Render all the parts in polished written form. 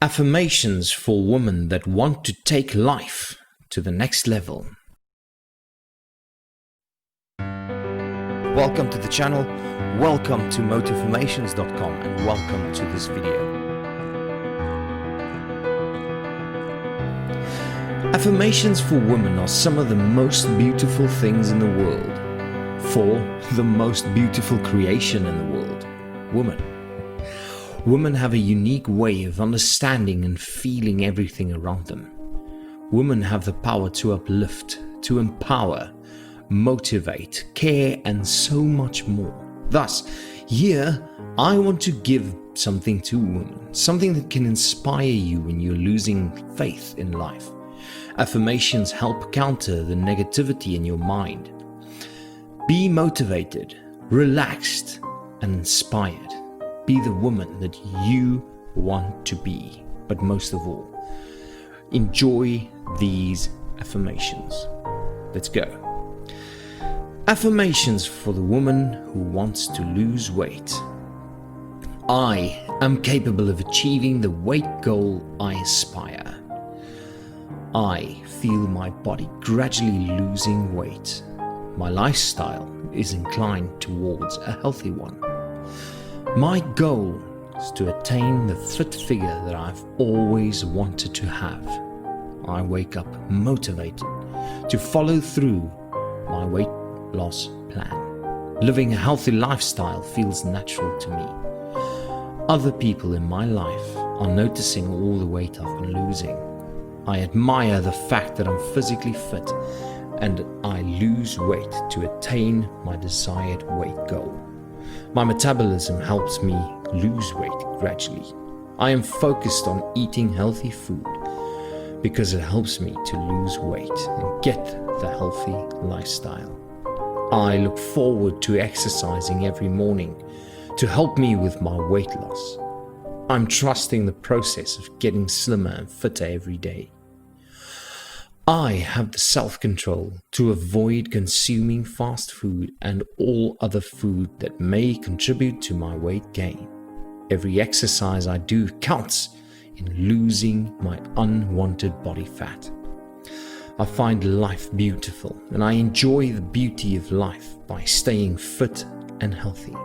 Affirmations for women that want to take life to the next level. Welcome to the channel, welcome to motiffirmations.com, and welcome to this video. Affirmations for women are some of the most beautiful things in the world, for the most beautiful creation in the world, woman. Women have a unique way of understanding and feeling everything around them. Women have the power to uplift, to empower, motivate, care, and so much more. Thus, here I want to give something to women, something that can inspire you when you're losing faith in life. Affirmations help counter the negativity in your mind. Be motivated, relaxed, and inspired. Be the woman that you want to be, but most of all, enjoy these affirmations. Let's go. Affirmations for the woman who wants to lose weight. I am capable of achieving the weight goal I aspire. I feel my body gradually losing weight. My lifestyle is inclined towards a healthy one. My goal is to attain the fit figure that I've always wanted to have. I wake up motivated to follow through my weight loss plan. Living a healthy lifestyle feels natural to me. Other people in my life are noticing all the weight I've been losing. I admire the fact that I'm physically fit and I lose weight to attain my desired weight goal. My metabolism helps me lose weight gradually. I am focused on eating healthy food because it helps me to lose weight and get the healthy lifestyle. I look forward to exercising every morning to help me with my weight loss. I'm trusting the process of getting slimmer and fitter every day. I have the self-control to avoid consuming fast food and all other food that may contribute to my weight gain. Every exercise I do counts in losing my unwanted body fat. I find life beautiful and I enjoy the beauty of life by staying fit and healthy.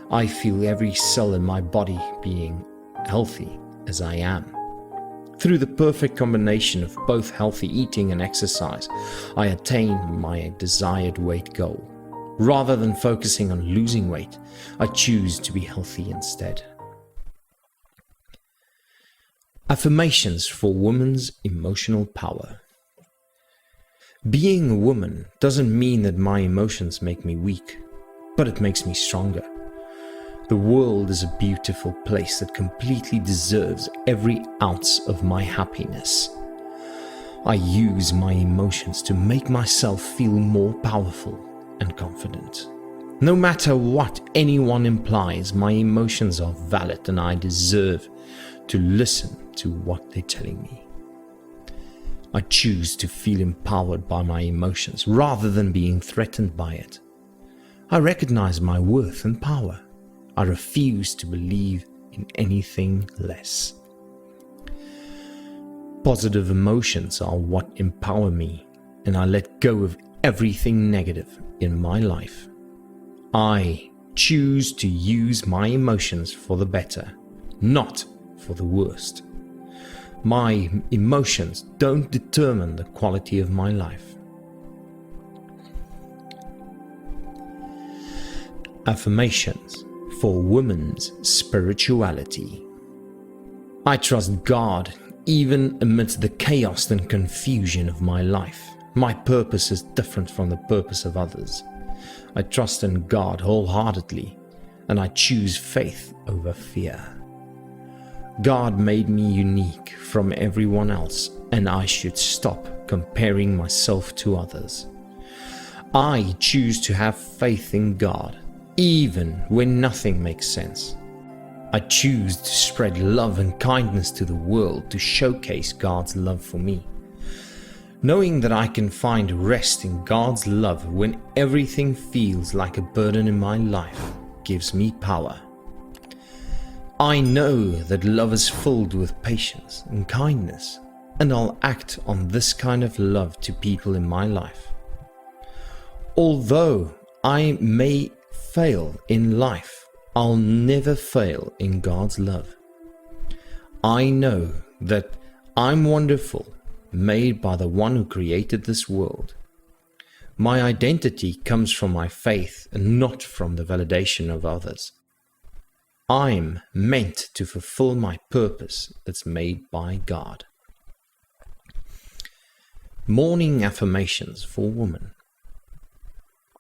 I feel every cell in my body being healthy as I am. Through the perfect combination of both healthy eating and exercise, I attain my desired weight goal. Rather than focusing on losing weight, I choose to be healthy instead. Affirmations for women's emotional power. Being a woman doesn't mean that my emotions make me weak, but it makes me stronger. The world is a beautiful place that completely deserves every ounce of my happiness. I use my emotions to make myself feel more powerful and confident. No matter what anyone implies, my emotions are valid and I deserve to listen to what they're telling me. I choose to feel empowered by my emotions rather than being threatened by it. I recognize my worth and power. I refuse to believe in anything less. Positive emotions are what empower me, and I let go of everything negative in my life. I choose to use my emotions for the better, not for the worst. My emotions don't determine the quality of my life. Affirmations for women's spirituality. I trust God even amidst the chaos and confusion of my life. My purpose is different from the purpose of others. I trust in God wholeheartedly, and I choose faith over fear. God made me unique from everyone else, and I should stop comparing myself to others. I choose to have faith in God, even when nothing makes sense. I choose to spread love and kindness to the world to showcase God's love for me. Knowing that I can find rest in God's love when everything feels like a burden in my life gives me power. I know that love is filled with patience and kindness, and I'll act on this kind of love to people in my life. Although I may fail in life, I'll never fail in God's love. I know that I'm wonderful, made by the one who created this world. My identity comes from my faith and not from the validation of others. I'm meant to fulfill my purpose that's made by God. Morning affirmations for women.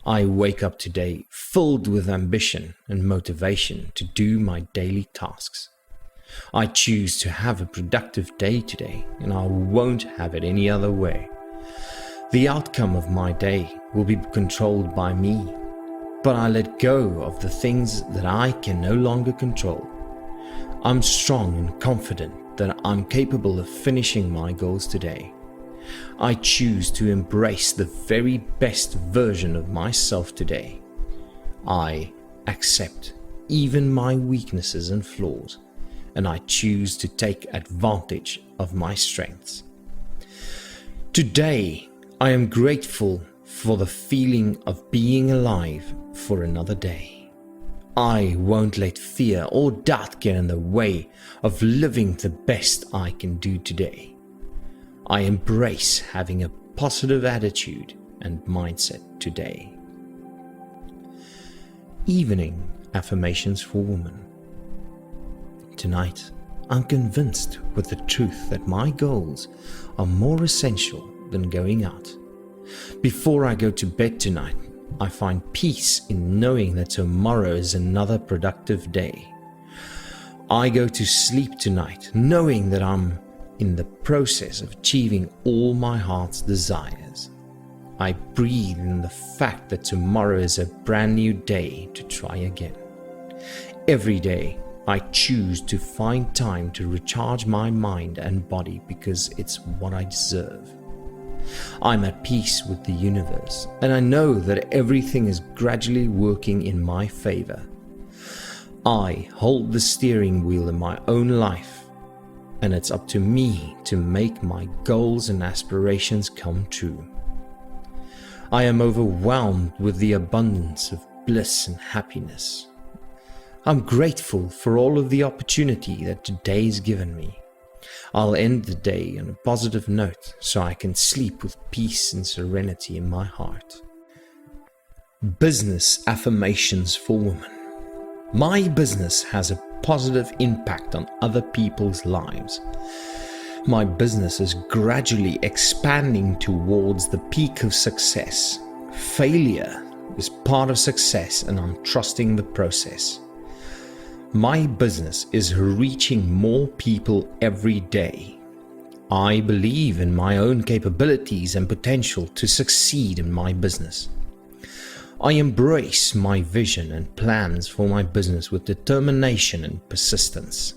I wake up today filled with ambition and motivation to do my daily tasks. I choose to have a productive day today, and I won't have it any other way. The outcome of my day will be controlled by me, but I let go of the things that I can no longer control. I'm strong and confident that I'm capable of finishing my goals today. I choose to embrace the very best version of myself today. I accept even my weaknesses and flaws, and I choose to take advantage of my strengths. Today, I am grateful for the feeling of being alive for another day. I won't let fear or doubt get in the way of living the best I can do today. I embrace having a positive attitude and mindset today. Evening affirmations for women. Tonight, I'm convinced with the truth that my goals are more essential than going out. Before I go to bed tonight, I find peace in knowing that tomorrow is another productive day. I go to sleep tonight knowing that I'm in the process of achieving all my heart's desires. I breathe in the fact that tomorrow is a brand new day to try again. Every day, I choose to find time to recharge my mind and body because it's what I deserve. I'm at peace with the universe, and I know that everything is gradually working in my favor. I hold the steering wheel in my own life, and it's up to me to make my goals and aspirations come true. I am overwhelmed with the abundance of bliss and happiness. I'm grateful for all of the opportunity that today's given me. I'll end the day on a positive note so I can sleep with peace and serenity in my heart. Business affirmations for women. My business has a positive impact on other people's lives. My business is gradually expanding towards the peak of success. Failure is part of success, and I'm trusting the process. My business is reaching more people every day. I believe in my own capabilities and potential to succeed in my business. I embrace my vision and plans for my business with determination and persistence.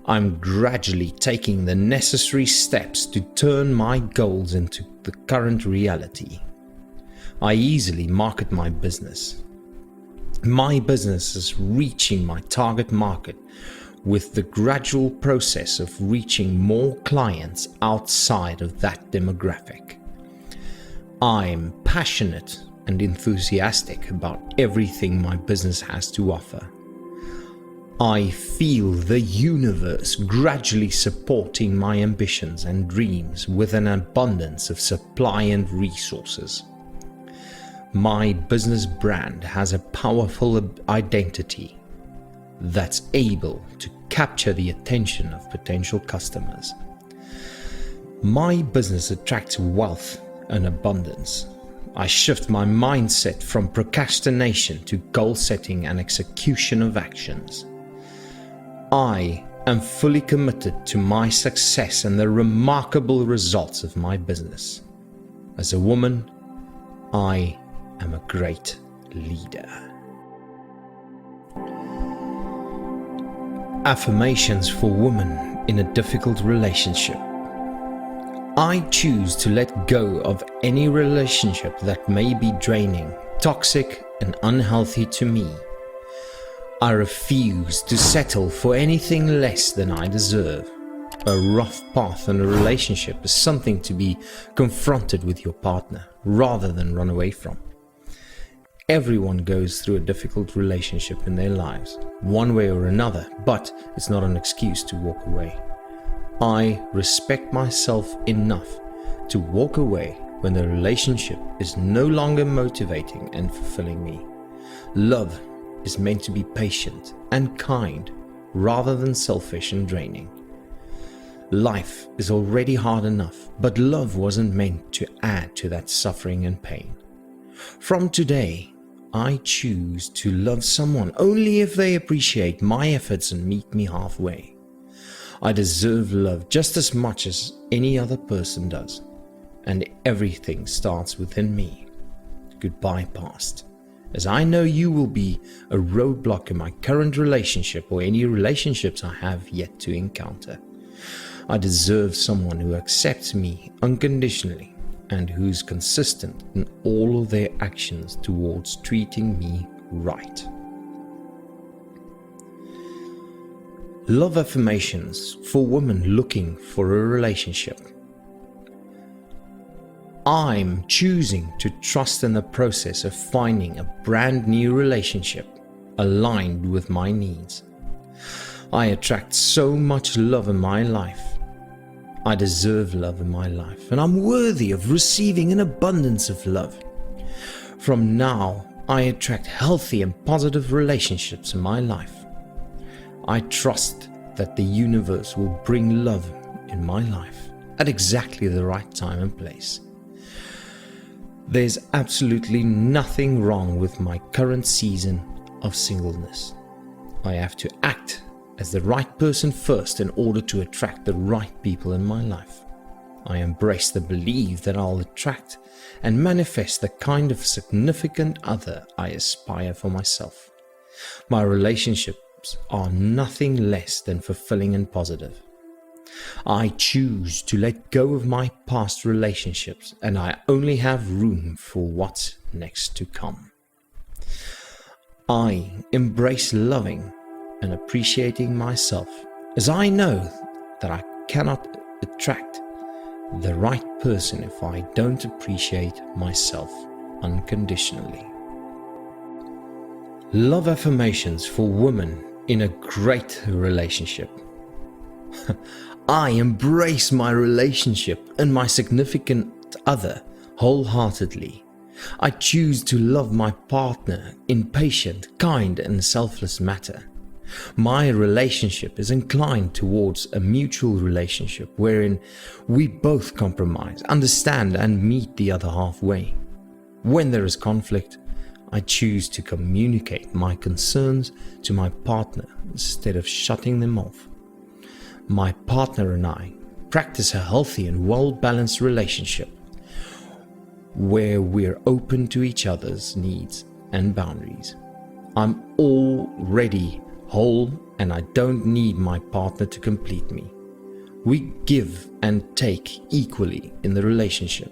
I'm gradually taking the necessary steps to turn my goals into the current reality. I easily market my business. My business is reaching my target market with the gradual process of reaching more clients outside of that demographic. I'm passionate and enthusiastic about everything my business has to offer. I feel the universe gradually supporting my ambitions and dreams with an abundance of supply and resources. My business brand has a powerful identity that's able to capture the attention of potential customers. My business attracts wealth and abundance. I shift my mindset from procrastination to goal setting and execution of actions. I am fully committed to my success and the remarkable results of my business. As a woman, I am a great leader. Affirmations for women in a difficult relationship. I choose to let go of any relationship that may be draining, toxic, and unhealthy to me. I refuse to settle for anything less than I deserve. A rough path in a relationship is something to be confronted with your partner rather than run away from. Everyone goes through a difficult relationship in their lives, one way or another, but it's not an excuse to walk away. I respect myself enough to walk away when the relationship is no longer motivating and fulfilling me. Love is meant to be patient and kind rather than selfish and draining. Life is already hard enough, but love wasn't meant to add to that suffering and pain. From today, I choose to love someone only if they appreciate my efforts and meet me halfway. I deserve love just as much as any other person does, and everything starts within me. Goodbye, past, as I know you will be a roadblock in my current relationship or any relationships I have yet to encounter. I deserve someone who accepts me unconditionally and who's consistent in all of their actions towards treating me right. Love affirmations for women looking for a relationship. I'm choosing to trust in the process of finding a brand new relationship aligned with my needs. I attract so much love in my life. I deserve love in my life, and I'm worthy of receiving an abundance of love. From now, I attract healthy and positive relationships in my life. I trust that the universe will bring love in my life at exactly the right time and place. There's absolutely nothing wrong with my current season of singleness. I have to act as the right person first in order to attract the right people in my life. I embrace the belief that I'll attract and manifest the kind of significant other I aspire for myself. My relationships are nothing less than fulfilling and positive. I choose to let go of my past relationships, and I only have room for what's next to come. I embrace loving and appreciating myself, as I know that I cannot attract the right person if I don't appreciate myself unconditionally. Love affirmations for women in a great relationship. I embrace my relationship and my significant other wholeheartedly. I choose to love my partner in patient, kind, and selfless manner. My relationship is inclined towards a mutual relationship wherein we both compromise, understand, and meet the other halfway. When there is conflict, I choose to communicate my concerns to my partner instead of shutting them off. My partner and I practice a healthy and well-balanced relationship where we're open to each other's needs and boundaries. I'm already whole and I don't need my partner to complete me. We give and take equally in the relationship.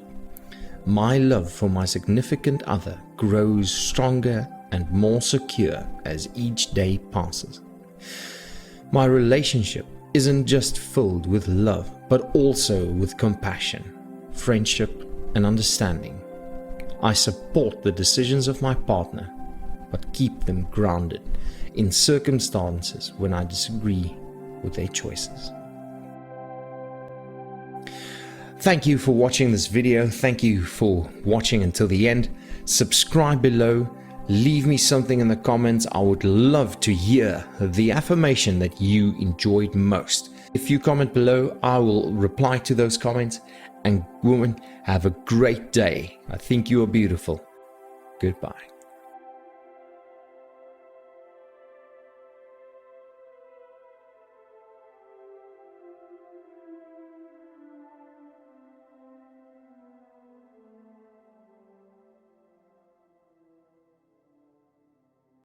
My love for my significant other grows stronger and more secure as each day passes. My relationship isn't just filled with love, but also with compassion, friendship, and understanding. I support the decisions of my partner, but keep them grounded in circumstances when I disagree with their choices. Thank you for watching this video. Thank you for watching until the end. Subscribe below. Leave me something in the comments. I would love to hear the affirmation that you enjoyed most. If you comment below, I will reply to those comments. And women, have a great day. I think you are beautiful. Goodbye.